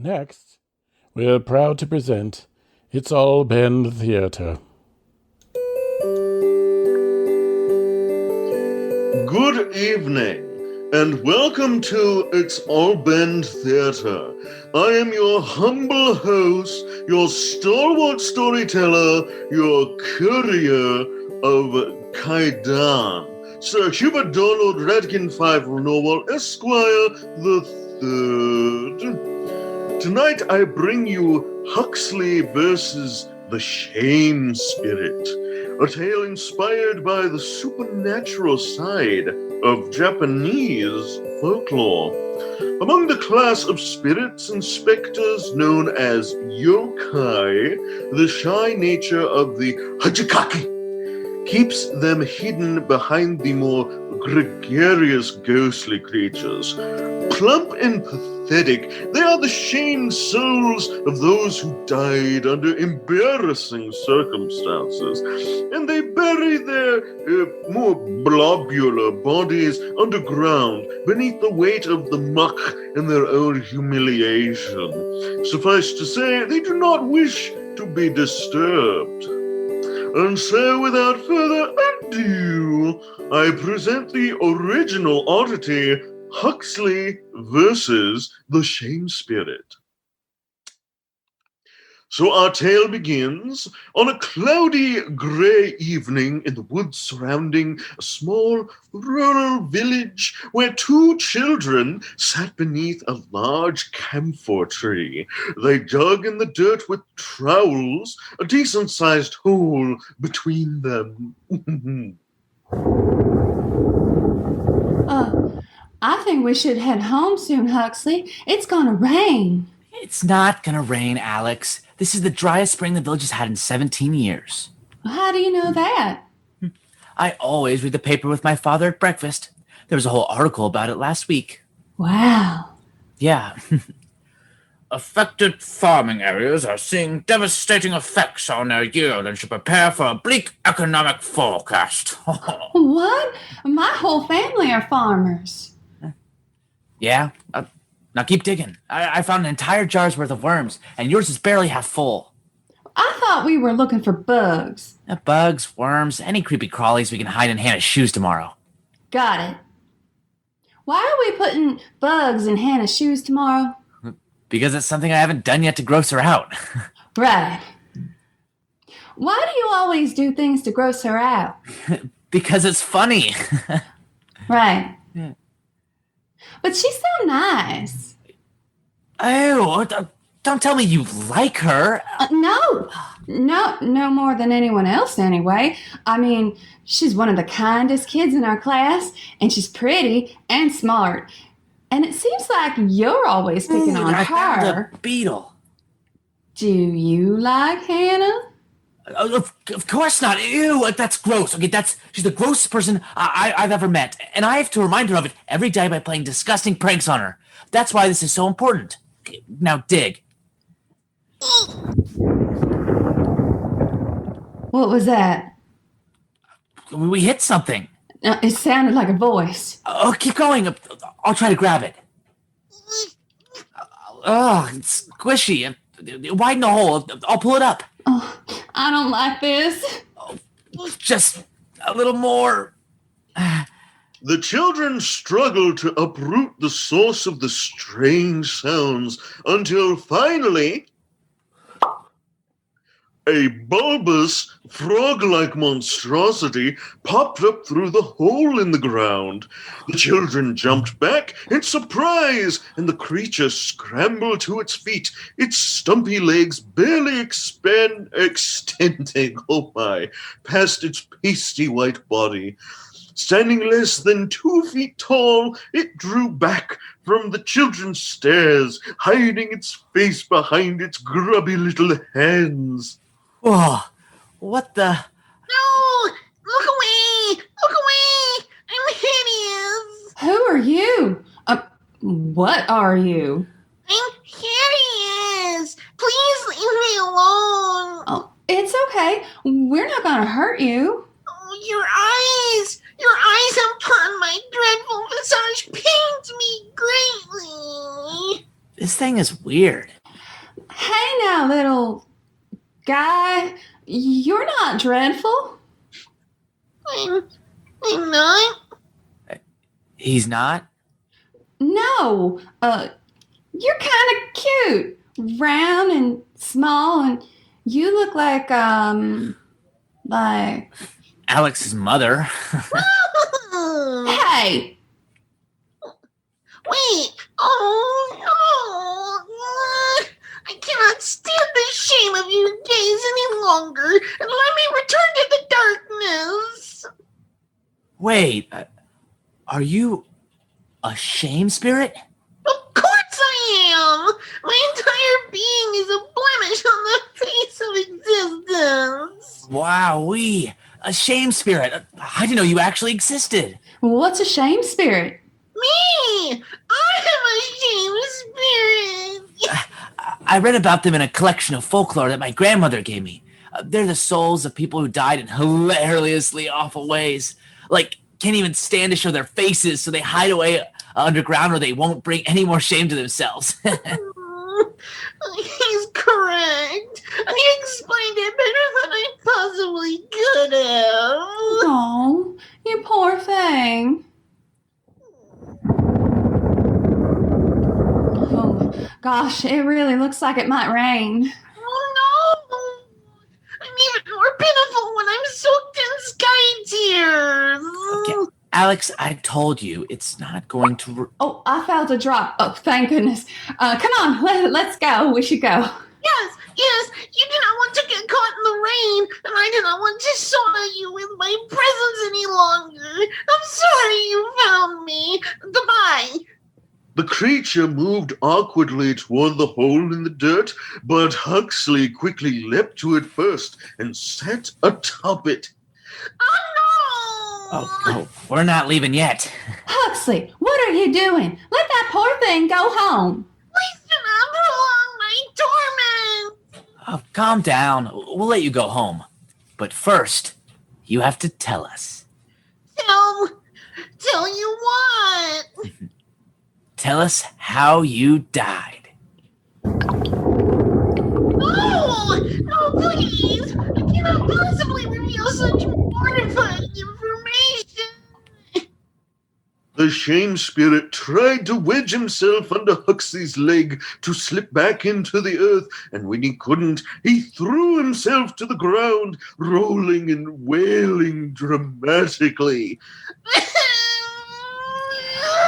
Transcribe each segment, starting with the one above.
Next, we're proud to present Itsahlbend Theatre. Good evening, and welcome to Itsahlbend Theatre. I am your humble host, your stalwart storyteller, your courier of Kaidan, Sir Hubert Donald Radkin Five Norwell, Esquire the Third. Tonight I bring you Huxley versus the Shame Spirit, a tale inspired by the supernatural side of Japanese folklore. Among the class of spirits and specters known as yokai, the shy nature of the Haji keeps them hidden behind the more gregarious ghostly creatures. Plump and pathetic, they are the shamed souls of those who died under embarrassing circumstances, and they bury their more blobular bodies underground beneath the weight of the muck and their own humiliation. Suffice to say, they do not wish to be disturbed. And so, without further ado, I present the original oddity, Huxley versus the Shame Spirit. So our tale begins on a cloudy grey evening in the woods surrounding a small rural village where two children sat beneath a large camphor tree. They dug in the dirt with trowels, a decent-sized hole between them. I think we should head home soon, Huxley. It's gonna rain. It's not gonna rain, Alex. This is the driest spring the village has had in 17 years. How do you know that? I always read the paper with my father at breakfast. There was a whole article about it last week. Wow. Yeah. Affected farming areas are seeing devastating effects on their yield and should prepare for a bleak economic forecast. What? My whole family are farmers. Yeah? Now keep digging. I found an entire jar's worth of worms, and yours is barely half full. I thought we were looking for bugs. Bugs, worms, any creepy crawlies we can hide in Hannah's shoes tomorrow. Got it. Why are we putting bugs in Hannah's shoes tomorrow? Because it's something I haven't done yet to gross her out. Right. Why do you always do things to gross her out? Because it's funny. Right. Yeah. But she's so nice. Oh, don't tell me you like her. No more than anyone else anyway. I mean, she's one of the kindest kids in our class, and she's pretty and smart. And it seems like you're always picking on I her. found a beetle. Do you like Hannah? Of course not. Ew, that's gross. Okay, she's the grossest person I've ever met. And I have to remind her of it every day by playing disgusting pranks on her. That's why this is so important. Okay, now dig. What was that? We hit something. It sounded like a voice. Oh, keep going. I'll try to grab it. Oh, it's squishy. Widen the hole. I'll pull it up. Oh, I don't like this. Just a little more. The children struggled to uproot the source of the strange sounds until finally a bulbous, frog-like monstrosity popped up through the hole in the ground. The children jumped back in surprise, and the creature scrambled to its feet, its stumpy legs barely extending, past its pasty white body. Standing less than 2 feet tall, it drew back from the children's stares, hiding its face behind its grubby little hands. Whoa, what the? No! Look away! Look away! I'm hideous! Who are you? What are you? I'm hideous! Please leave me alone! Oh, it's okay. We're not gonna hurt you. Oh, your eyes! Your eyes upon my dreadful visage pains me greatly! This thing is weird. Hey now, little guy. You're not dreadful. I'm not. He's not? No. You're kind of cute. Round and small, and you look like Alex's mother. Hey! Wait. Oh, no. I cannot stand the shame of you gays any longer. And let me return to the darkness. Wait, are you a shame spirit? Of course I am. My entire being is a blemish on the face of existence. Wowee, a shame spirit. I didn't know you actually existed. What's a shame spirit? Me! I am a shame spirit. I read about them in a collection of folklore that my grandmother gave me. They're the souls of people who died in hilariously awful ways. Like, can't even stand to show their faces, so they hide away underground or they won't bring any more shame to themselves. He's correct. He explained it better than I possibly could have. Oh, you poor thing. Oh, gosh, it really looks like it might rain. Oh no! I'm even more pitiful when I'm soaked in sky tears. Okay, Alex, I told you it's not going to... Oh, I felt a drop. Oh, thank goodness. Come on, let's go. We should go. Yes, you did not want to get caught in the rain, and I did not want to soil you with my presence any longer. I'm sorry you found me. Goodbye. The creature moved awkwardly toward the hole in the dirt, but Huxley quickly leapt to it first and sat atop it. Oh no! Oh, no, we're not leaving yet. Huxley, what are you doing? Let that poor thing go home. Please do not prolong my torment. Oh, calm down. We'll let you go home. But first, you have to tell us. Tell you what? Tell us how you died. No, please. I cannot possibly reveal such mortifying information. The shame spirit tried to wedge himself under Huxley's leg to slip back into the earth, and when he couldn't, he threw himself to the ground, rolling and wailing dramatically.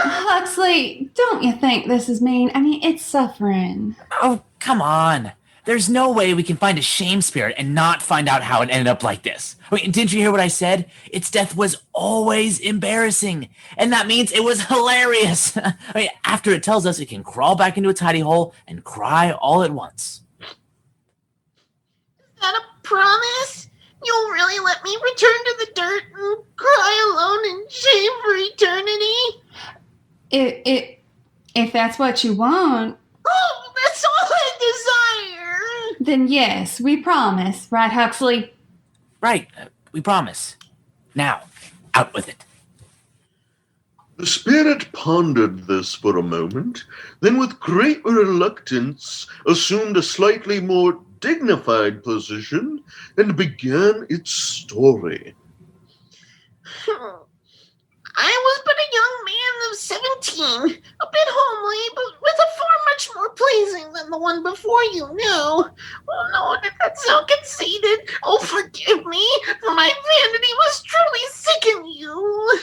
Huxley, don't you think this is mean? I mean, it's suffering. Oh, come on. There's no way we can find a shame spirit and not find out how it ended up like this. I mean, didn't you hear what I said? Its death was always embarrassing. And that means it was hilarious. I mean, after it tells us it can crawl back into its hidey hole and cry all at once. Is that a promise? You'll really let me return to the dirt and cry alone in shame for eternity? If that's what you want, Oh, that's all I desire. then yes, we promise. Right, Huxley? Right, we promise. Now, out with it. The spirit pondered this for a moment, then with great reluctance assumed a slightly more dignified position and began its story. I was but a young man of 17, a bit homely, but with a form much more pleasing than the one before you knew. Oh no, did that sound conceited? Oh, forgive me, for my vanity was truly sick in you.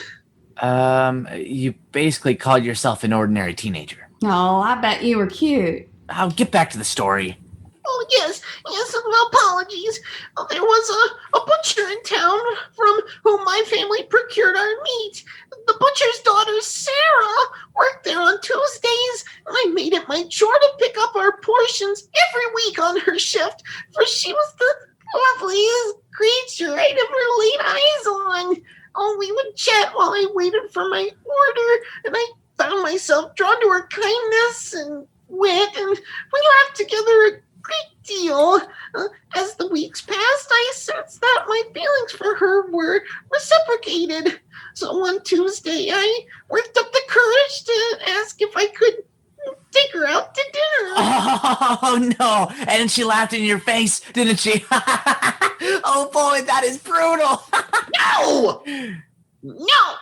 You basically called yourself an ordinary teenager. Oh, I bet you were cute. I'll get back to the story. Oh, yes, apologies. There was a butcher in town from whom my family procured our meat. The butcher's daughter, Sarah, worked there on Tuesdays, and I made it my chore to pick up our portions every week on her shift, for she was the loveliest creature I'd ever laid eyes on. Oh, we would chat while I waited for my order, and I found myself drawn to her kindness and wit, and we laughed together a great deal. As the weeks passed, I sensed that my feelings for her were reciprocated. So one Tuesday, I worked up the courage to ask if I could take her out to dinner. Oh, no. And she laughed in your face, didn't she? Oh, boy, that is brutal. No! No!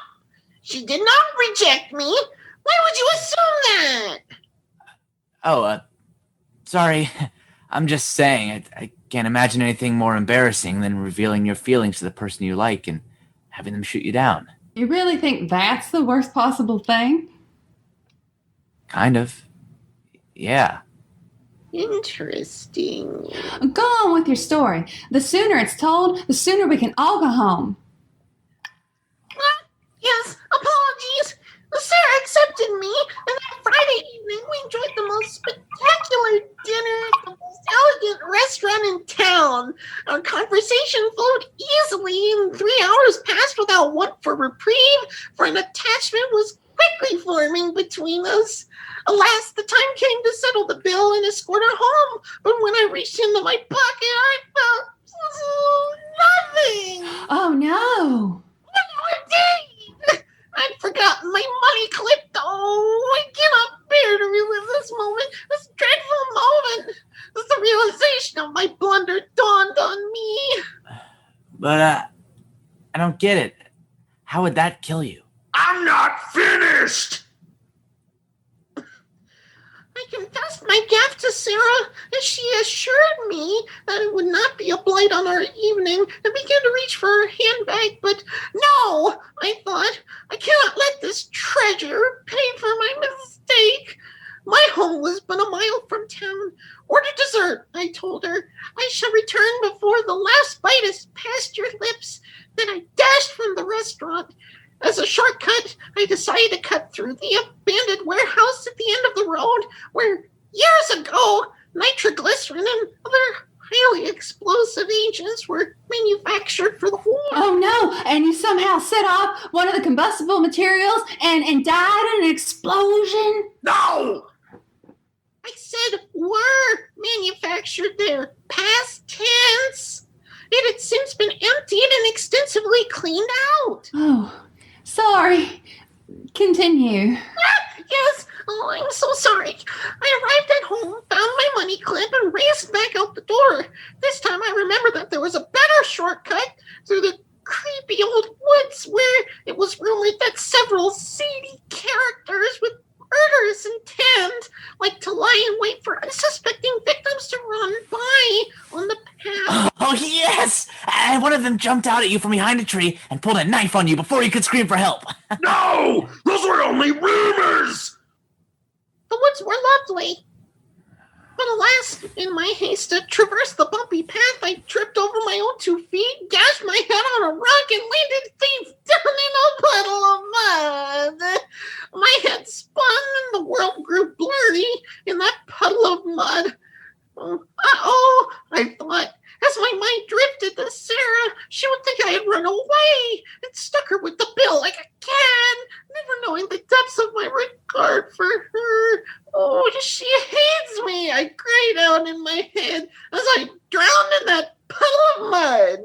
She did not reject me. Why would you assume that? Oh, sorry. I'm just saying, I can't imagine anything more embarrassing than revealing your feelings to the person you like and having them shoot you down. You really think that's the worst possible thing? Kind of. Yeah. Interesting. Go on with your story. The sooner it's told, the sooner we can all go home. Yes, apologies. Sarah accepted me, and that Friday evening we enjoyed the most spectacular dinner at the most elegant restaurant in town. Our conversation flowed easily, and 3 hours passed without want for reprieve, for an attachment was quickly forming between us. Alas, the time came to settle the bill and escort her home, but when I reached into my pocket, I felt nothing. Oh, no. Indeed! I'd forgotten my money clip. Oh, I cannot bear to relive this moment, this dreadful moment. As the realization of my blunder dawned on me. But, I don't get it. How would that kill you? I'm not finished! I confessed my gaffe to Sarah as she assured me that it would not be a blight on our evening and began to reach for her handbag. But no, I thought, I cannot let this treasure pay for my mistake. My home was but a mile from town. Order dessert, I told her. I shall return before the last bite has passed your lips. Then I dashed from the restaurant. As a shortcut, I decided to cut through the abandoned warehouse at the end of the road where years ago nitroglycerin and other highly explosive agents were manufactured for the war. Oh, no. And you somehow set off one of the combustible materials and died in an explosion? No! I said were manufactured there, past tense. It had since been emptied and extensively cleaned out. Oh, sorry. Continue. Yes, oh, I'm so sorry. I arrived at home, found my money clip, and raced back out the door. This time I remembered that there was a better shortcut through the creepy old woods where it was rumored that several seedy characters with murderous intent like to lie in wait for unsuspecting victims to run by on the path. Oh, yes! And one of them jumped out at you from behind a tree and pulled a knife on you before you could scream for help. No! Those were only rumors! The woods were lovely. But alas, in my haste to traverse the bumpy path, I tripped over my own 2 feet, dashed my head on a rock, and landed face down in a puddle of mud. My head spun and the world grew blurry in that puddle of mud. Uh-oh, I thought. As my mind drifted to Sarah, she would think I had run away and stuck her with the bill like a can, never knowing the depths of my regard for her. Oh, she hates me, I cried out in my head as I drowned in that puddle of mud.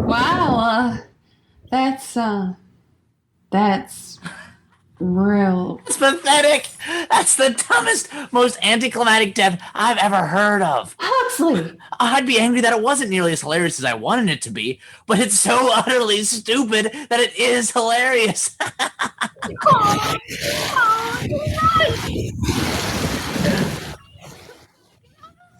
Wow, that's real. It's pathetic. That's the dumbest, most anticlimactic death I've ever heard of. Huxley! I'd be angry that it wasn't nearly as hilarious as I wanted it to be, but it's so utterly stupid that it is hilarious. Oh,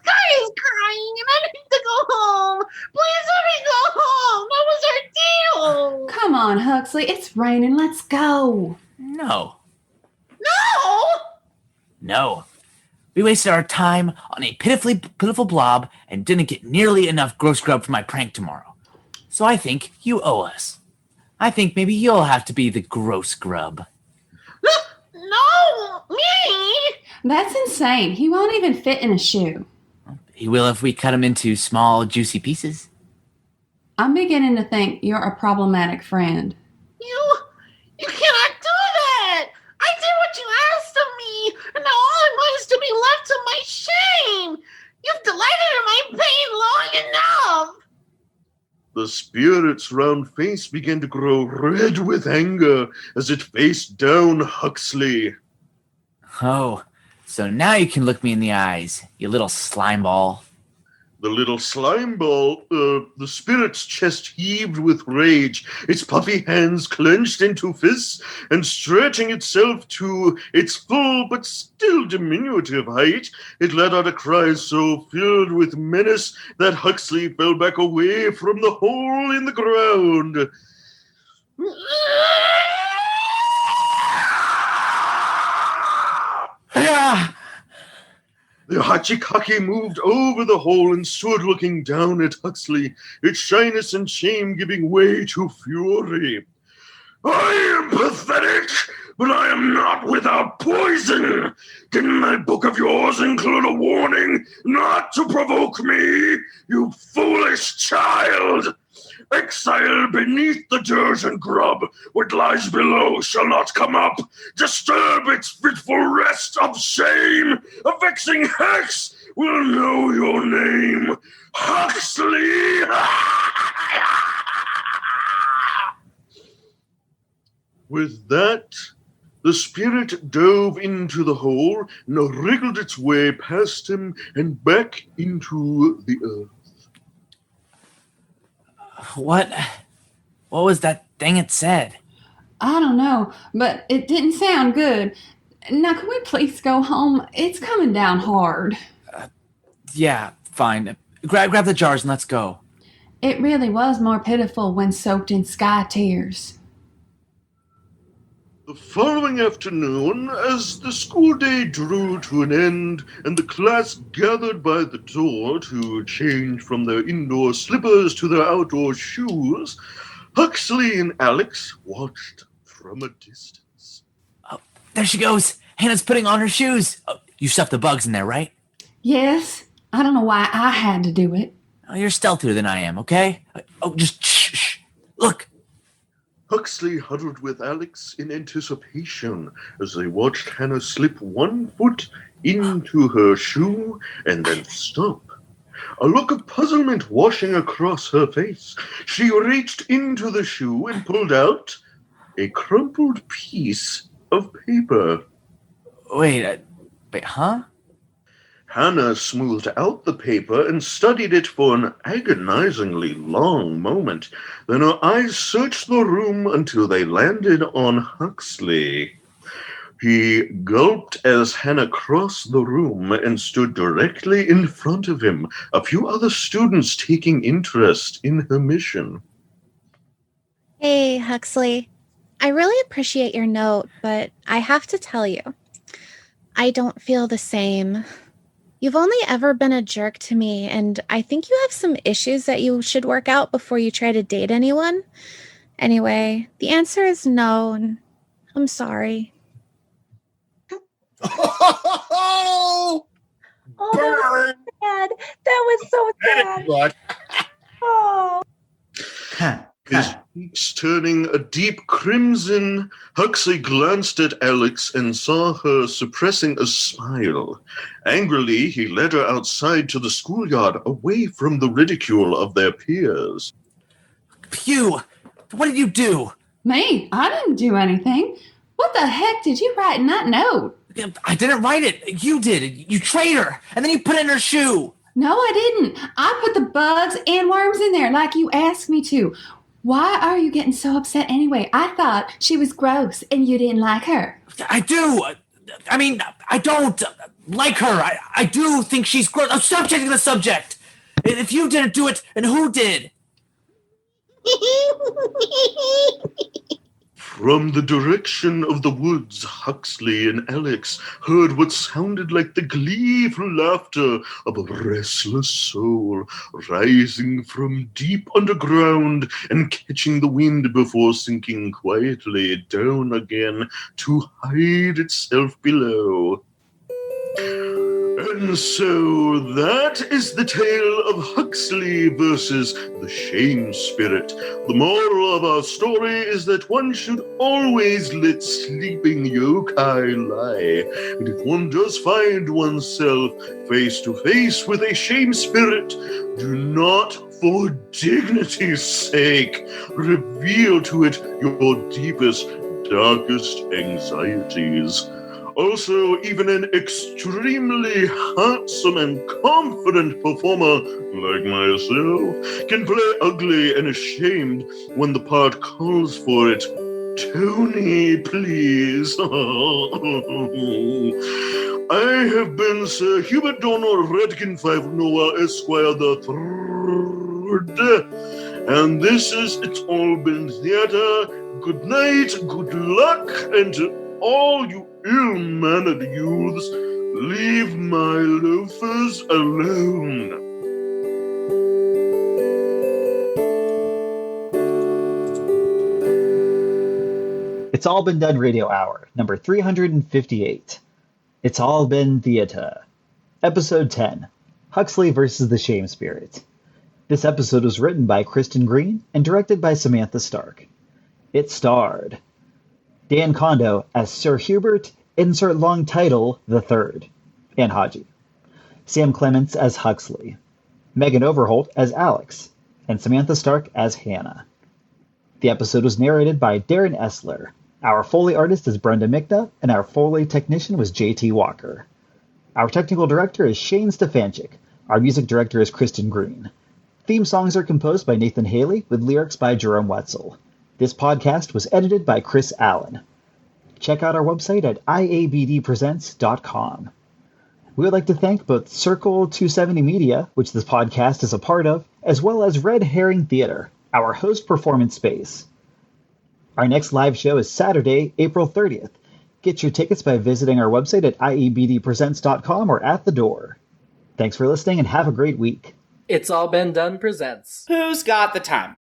Sky is crying and I need to go home. Please let me go home. That was our deal. Come on, Huxley. It's raining. Let's go. No. No. We wasted our time on a pitiful blob and didn't get nearly enough gross grub for my prank tomorrow. So I think you owe us. I think maybe you'll have to be the gross grub. No, me. That's insane. He won't even fit in a shoe. He will if we cut him into small, juicy pieces. I'm beginning to think you're a problematic friend. You cannot do that. I did what you asked of me, and now all I want is to be left to my shame. You've delighted in my pain long enough. The spirit's round face began to grow red with anger as it faced down Huxley. Oh, so now you can look me in the eyes, you little slime ball. The little slime ball, the spirit's chest heaved with rage, its puffy hands clenched into fists, and stretching itself to its full but still diminutive height, it let out a cry so filled with menace that Huxley fell back away from the hole in the ground. The Haji moved over the hole and stood looking down at Huxley, its shyness and shame giving way to fury. I am pathetic, but I am not without poison. Didn't that book of yours include a warning not to provoke me, you foolish child? Exile beneath the dirt and grub, what lies below shall not come up. Disturb its fitful rest of shame. A vexing hex will know your name. Huxley! With that, the spirit dove into the hole and wriggled its way past him and back into the earth. What was that thing it said? I don't know, but it didn't sound good. Now, can we please go home? It's coming down hard. Yeah, fine. Grab the jars and let's go. It really was more pitiful when soaked in sky tears. The following afternoon, as the school day drew to an end and the class gathered by the door to change from their indoor slippers to their outdoor shoes, Huxley and Alex watched from a distance. Oh, there she goes. Hannah's putting on her shoes. Oh, you stuffed the bugs in there, right? Yes, I don't know why I had to do it. Oh, you're stealthier than I am, okay? Oh, just shh. Look. Huxley huddled with Alex in anticipation as they watched Hannah slip one foot into her shoe and then stop. A look of puzzlement washing across her face, she reached into the shoe and pulled out a crumpled piece of paper. Wait, huh? Hannah smoothed out the paper and studied it for an agonizingly long moment. Then her eyes searched the room until they landed on Huxley. He gulped as Hannah crossed the room and stood directly in front of him, a few other students taking interest in her mission. Hey, Huxley. I really appreciate your note, but I have to tell you, I don't feel the same. You've only ever been a jerk to me, and I think you have some issues that you should work out before you try to date anyone. Anyway, the answer is no, and I'm sorry. Oh, that was sad. That was so sad. Oh. His cheeks turning a deep crimson, Huxley glanced at Alex and saw her suppressing a smile. Angrily, he led her outside to the schoolyard, away from the ridicule of their peers. Pew! What did you do? Me? I didn't do anything. What the heck did you write in that note? I didn't write it. You did. You traitor. And then you put it in her shoe. No, I didn't. I put the bugs and worms in there like you asked me to. Why are you getting so upset anyway? I thought she was gross and you didn't like her. I do. I mean, I don't like her. I do think she's gross. Oh, stop changing the subject. If you didn't do it, then who did? From the direction of the woods, Huxley and Alex heard what sounded like the gleeful laughter of a restless soul rising from deep underground and catching the wind before sinking quietly down again to hide itself below. And so that is the tale of Huxley versus the shame spirit. The moral of our story is that one should always let sleeping yokai lie. And if one does find oneself face to face with a shame spirit, do not for dignity's sake, reveal to it your deepest, darkest anxieties. Also, even an extremely handsome and confident performer like myself can play ugly and ashamed when the part calls for it. Tony, please. I have been Sir Hubert Donald Redkin 5 Noah Esquire the Third, and this is It's All Been Theatre. Good night, good luck, and to all you ill-mannered youths, leave my loafers alone. It's All Been Done Radio Hour, number 358. It's All Been Theatre. Episode 10, Huxley versus the Shame Spirit. This episode was written by Kristin Green and directed by Samantha Stark. It starred Dan Condo as Sir Hubert, insert long title, the Third, and Haji. Sam Clements as Huxley. Megan Overholt as Alex, and Samantha Stark as Hannah. The episode was narrated by Darren Esler. Our Foley artist is Brenda Michna, and our Foley technician was J.T. Walker. Our technical director is Shane Stefanchik. Our music director is Kristin Green. Theme songs are composed by Nathan Haley, with lyrics by Jerome Wetzel. This podcast was edited by Chris Allen. Check out our website at iabdpresents.com. We would like to thank both Circle 270 Media, which this podcast is a part of, as well as Red Herring Theater, our host performance space. Our next live show is Saturday, April 30th. Get your tickets by visiting our website at iabdpresents.com or at the door. Thanks for listening and have a great week. It's All Been Done presents Who's Got the Time?